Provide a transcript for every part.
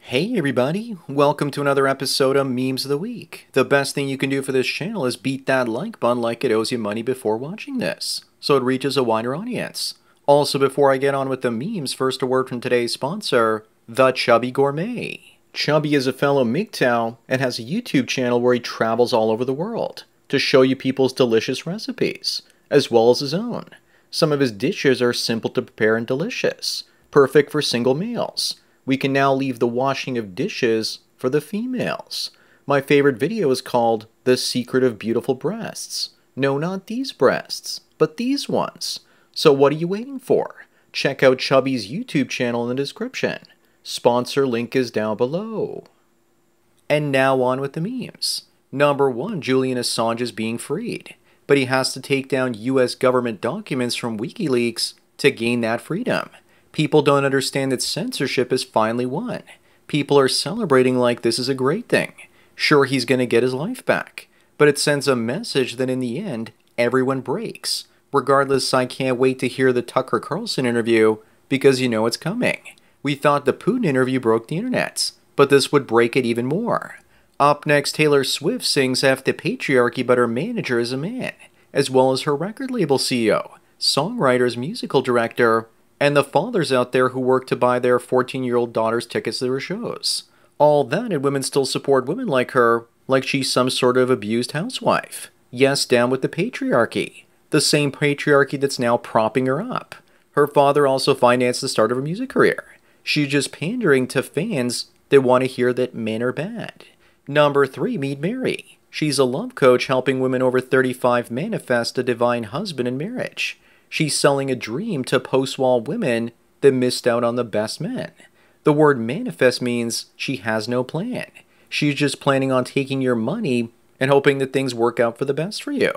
Hey everybody, welcome to another episode of Memes of the Week. The best thing you can do for this channel is beat that like button like it owes you money before watching this, so it reaches a wider audience. Also, before I get on with the memes, first a word from today's sponsor, The Chubby Gourmet. Chubby is a fellow MGTOW and has a YouTube channel where he travels all over the world to show you people's delicious recipes, as well as his own. Some of his dishes are simple to prepare and delicious, perfect for single males. We can now leave the washing of dishes for the females. My favorite video is called The Secret of Beautiful Breasts. No, not these breasts, but these ones. So what are you waiting for? Check out Chubby's YouTube channel in the description. Sponsor link is down below. And now on with the memes. Number 1, Julian Assange is being freed, but he has to take down US government documents from WikiLeaks to gain that freedom. People don't understand that censorship has finally won. People are celebrating like this is a great thing. Sure, he's going to get his life back, but it sends a message that in the end, everyone breaks. Regardless, I can't wait to hear the Tucker Carlson interview because you know it's coming. We thought the Putin interview broke the internet, but this would break it even more. Up next, Taylor Swift sings F the patriarchy, but her manager is a man, as well as her record label CEO, songwriters, musical director, and the fathers out there who work to buy their 14-year-old daughter's tickets to their shows. All that, and women still support women like her, like she's some sort of abused housewife. Yes, down with the patriarchy. The same patriarchy that's now propping her up. Her father also financed the start of her music career. She's just pandering to fans that want to hear that men are bad. Number 3, meet Mary. She's a love coach helping women over 35 manifest a divine husband in marriage. She's selling a dream to post-war women that missed out on the best men. The word manifest means she has no plan. She's just planning on taking your money and hoping that things work out for the best for you.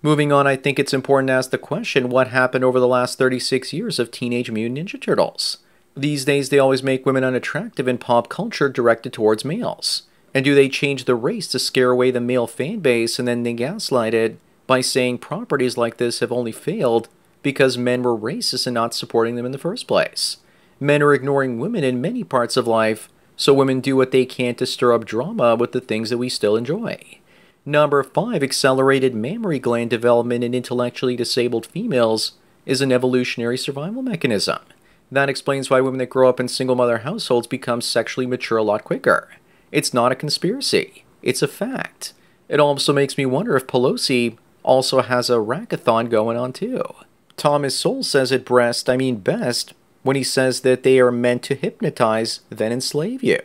Moving on, I think it's important to ask the question, what happened over the last 36 years of Teenage Mutant Ninja Turtles? These days, they always make women unattractive in pop culture directed towards males. And do they change the race to scare away the male fan base and then they gaslight it by saying properties like this have only failed because men were racist and not supporting them in the first place? Men are ignoring women in many parts of life, so women do what they can to stir up drama with the things that we still enjoy. Number 5, accelerated mammary gland development in intellectually disabled females is an evolutionary survival mechanism. That explains why women that grow up in single mother households become sexually mature a lot quicker. It's not a conspiracy. It's a fact. It also makes me wonder if Pelosi also has a rackathon going on too. Thomas Sowell says it best when he says that they are meant to hypnotize, then enslave you.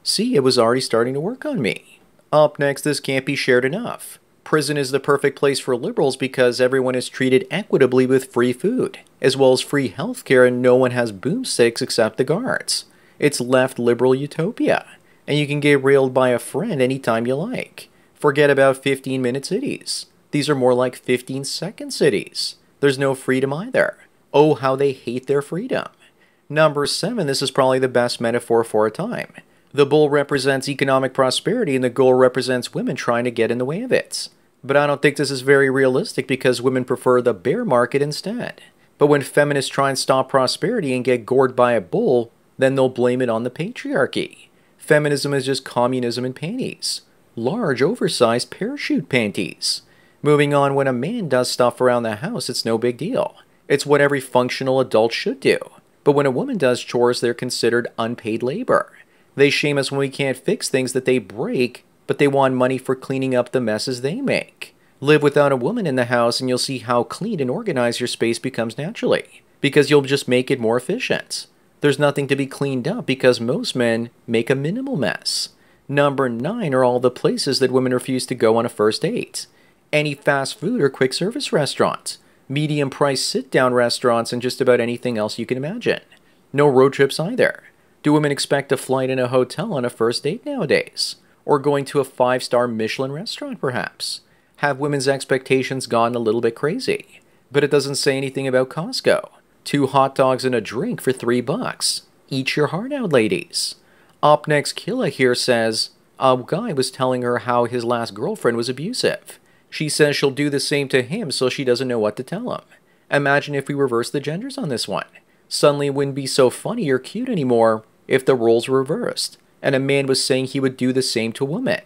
See, it was already starting to work on me. Up next, this can't be shared enough. Prison is the perfect place for liberals because everyone is treated equitably with free food, as well as free healthcare, and no one has boomsticks except the guards. It's left liberal utopia, and you can get railed by a friend anytime you like. Forget about 15-minute cities. These are more like 15-second cities. There's no freedom either. Oh, how they hate their freedom. Number 7, this is probably the best metaphor for a time. The bull represents economic prosperity and the goal represents women trying to get in the way of it. But I don't think this is very realistic because women prefer the bear market instead. But when feminists try and stop prosperity and get gored by a bull, then they'll blame it on the patriarchy. Feminism is just communism in panties. Large, oversized parachute panties. Moving on, when a man does stuff around the house, it's no big deal. It's what every functional adult should do. But when a woman does chores, they're considered unpaid labor. They shame us when we can't fix things that they break, but they want money for cleaning up the messes they make. Live without a woman in the house and you'll see how clean and organized your space becomes naturally, because you'll just make it more efficient. There's nothing to be cleaned up because most men make a minimal mess. Number 9 are all the places that women refuse to go on a first date. Any fast food or quick service restaurants, medium price sit-down restaurants, and just about anything else you can imagine. No road trips either. Do women expect a flight in a hotel on a first date nowadays? Or going to a 5-star Michelin restaurant perhaps? Have women's expectations gone a little bit crazy? But it doesn't say anything about Costco. 2 hot dogs and a drink for $3. Eat your heart out, ladies. Up next, Killa here says, a guy was telling her how his last girlfriend was abusive. She says she'll do the same to him so she doesn't know what to tell him. Imagine if we reverse the genders on this one. Suddenly it wouldn't be so funny or cute anymore if the roles were reversed. and a man was saying he would do the same to a woman.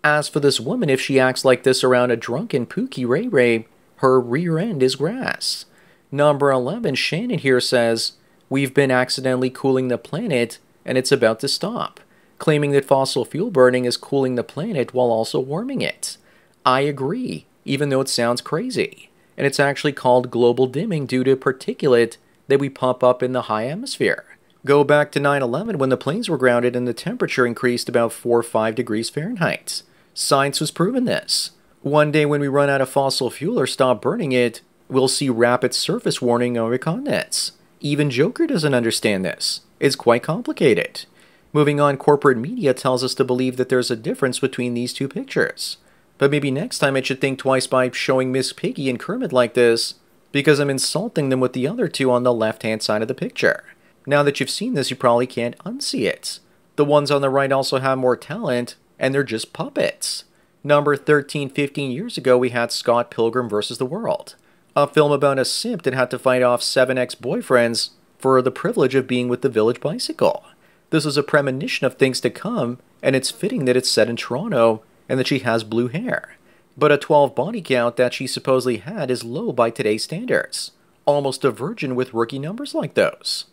As for this woman, if she acts like this around a drunken Pookie Ray Ray, her rear end is grass. Number 11, Shannon here says, we've been accidentally cooling the planet and it's about to stop, claiming that fossil fuel burning is cooling the planet while also warming it. I agree, even though it sounds crazy. And it's actually called global dimming due to particulate that we pump up in the high atmosphere. Go back to 9/11 when the planes were grounded and the temperature increased about 4 or 5 degrees Fahrenheit. Science has proven this. One day when we run out of fossil fuel or stop burning it, we'll see rapid surface warming over continents. Even Joker doesn't understand this. It's quite complicated. Moving on, corporate media tells us to believe that there's a difference between these two pictures. But maybe next time I should think twice by showing Miss Piggy and Kermit like this, because I'm insulting them with the other two on the left-hand side of the picture. Now that you've seen this, you probably can't unsee it. The ones on the right also have more talent, and they're just puppets. Number 13, 15 years ago, we had Scott Pilgrim vs. the World, a film about a simp that had to fight off 7 ex-boyfriends for the privilege of being with the village bicycle. This is a premonition of things to come, and it's fitting that it's set in Toronto and that she has blue hair. But a 12 body count that she supposedly had is low by today's standards. Almost a virgin with rookie numbers like those.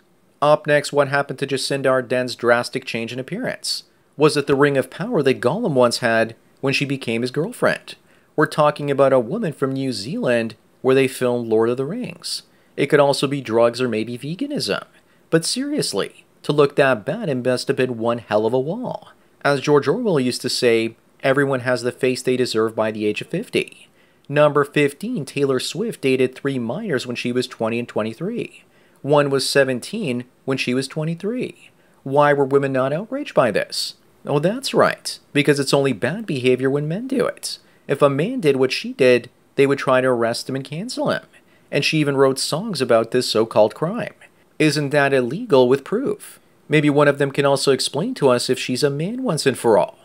Up next, what happened to Jacinda Ardern's drastic change in appearance? Was it the ring of power that Gollum once had when she became his girlfriend? We're talking about a woman from New Zealand where they filmed Lord of the Rings. It could also be drugs or maybe veganism. But seriously, to look that bad, it must have been one hell of a wall. As George Orwell used to say, everyone has the face they deserve by the age of 50. Number 15, Taylor Swift dated 3 minors when she was 20 and 23. One was 17 when she was 23. Why were women not outraged by this? Oh, that's right, because it's only bad behavior when men do it. If a man did what she did, they would try to arrest him and cancel him. And she even wrote songs about this so-called crime. Isn't that illegal with proof? Maybe one of them can also explain to us if she's a man once and for all.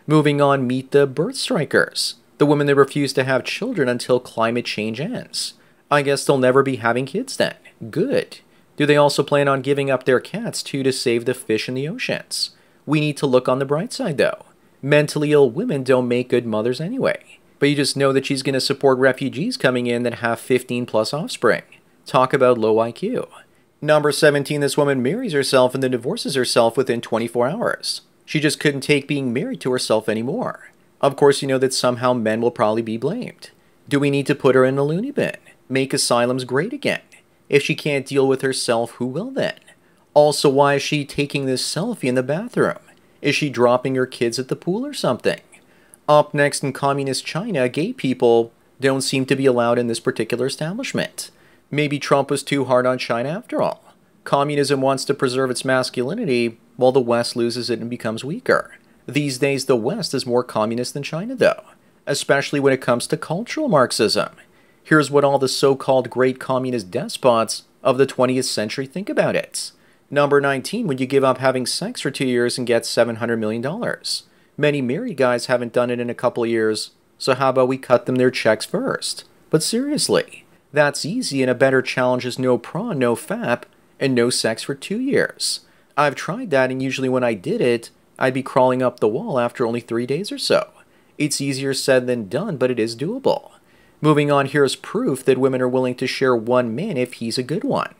Moving on, meet the birth strikers, the women that refuse to have children until climate change ends. I guess they'll never be having kids then. Good. Do they also plan on giving up their cats too to save the fish in the oceans? We need to look on the bright side though. Mentally ill women don't make good mothers anyway. But you just know that she's going to support refugees coming in that have 15 plus offspring. Talk about low IQ. Number 17, this woman marries herself and then divorces herself within 24 hours. She just couldn't take being married to herself anymore. Of course, you know that somehow men will probably be blamed. Do we need to put her in the loony bin? Make asylums great again? If she can't deal with herself, who will then? Also, why is she taking this selfie in the bathroom? Is she dropping her kids at the pool or something? Up next, in communist China, gay people don't seem to be allowed in this particular establishment. Maybe Trump was too hard on China after all. Communism wants to preserve its masculinity, while the West loses it and becomes weaker. These days, the West is more communist than China, though, especially when it comes to cultural Marxism. Here's what all the so-called great communist despots of the 20th century think about it. Number 19, would you give up having sex for 2 years and get $700 million? Many married guys haven't done it in a couple of years, so how about we cut them their checks first? But seriously, that's easy, and a better challenge is no prawn, no fap, and no sex for 2 years. I've tried that, and usually when I did it, I'd be crawling up the wall after only 3 days or so. It's easier said than done, but it is doable. Moving on, here's proof that women are willing to share one man if he's a good one.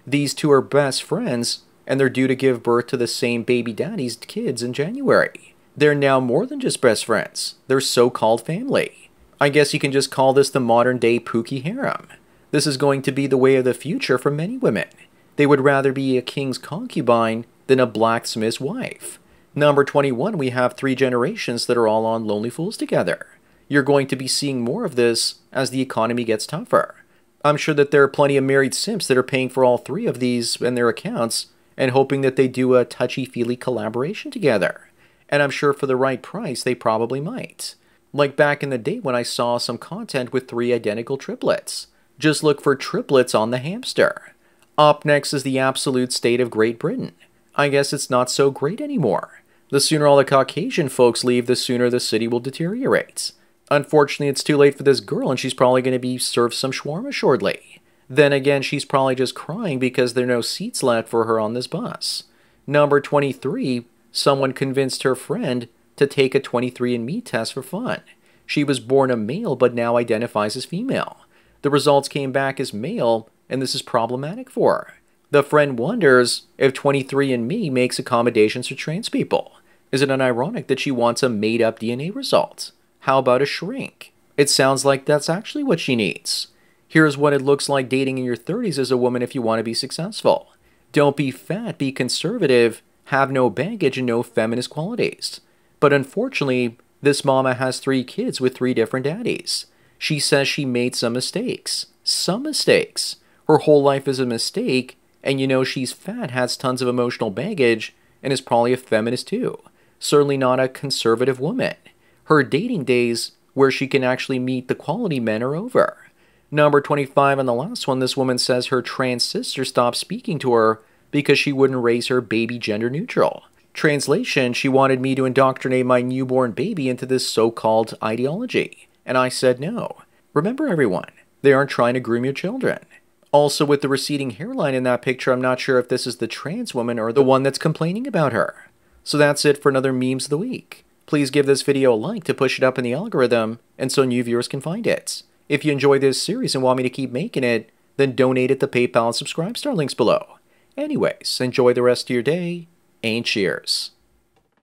These two are best friends, and they're due to give birth to the same baby daddy's kids in January. They're now more than just best friends. They're so-called family. I guess you can just call this the modern-day Pookie harem. This is going to be the way of the future for many women. They would rather be a king's concubine than a blacksmith's wife. Number 21, we have 3 generations that are all on Lonely Fools together. You're going to be seeing more of this as the economy gets tougher. I'm sure that there are plenty of married simps that are paying for all 3 of these in their accounts and hoping that they do a touchy-feely collaboration together. And I'm sure for the right price, they probably might. Like back in the day when I saw some content with 3 identical triplets. Just look for triplets on the hamster. Up next is the absolute state of Great Britain. I guess it's not so great anymore. The sooner all the Caucasian folks leave, the sooner the city will deteriorate. Unfortunately, it's too late for this girl, and she's probably going to be served some shawarma shortly. Then again, she's probably just crying because there are no seats left for her on this bus. Number 23, Someone convinced her friend to take a 23andMe test for fun. She was born a male but now identifies as female. The results came back as male, and this is problematic for her. The friend wonders if 23andMe makes accommodations for trans people. Is it ironic that she wants a made-up DNA result? How about a shrink? It sounds like that's actually what she needs. Here's what it looks like dating in your 30s as a woman if you want to be successful. Don't be fat, be conservative, have no baggage, and no feminist qualities. But unfortunately, this mama has 3 kids with 3 different daddies. She says she made some mistakes. Some mistakes. Her whole life is a mistake, and you know she's fat, has tons of emotional baggage, and is probably a feminist too. Certainly not a conservative woman. Her dating days, where she can actually meet the quality men, are over. Number 25 on the last one, this woman says her trans sister stopped speaking to her because she wouldn't raise her baby gender neutral. Translation, she wanted me to indoctrinate my newborn baby into this so-called ideology. And I said no. Remember everyone, they aren't trying to groom your children. Also, with the receding hairline in that picture, I'm not sure if this is the trans woman or the one that's complaining about her. So that's it for another Memes of the Week. Please give this video a like to push it up in the algorithm and so new viewers can find it. If you enjoy this series and want me to keep making it, then donate at the PayPal and Subscribe Star links below. Anyways, enjoy the rest of your day, and cheers.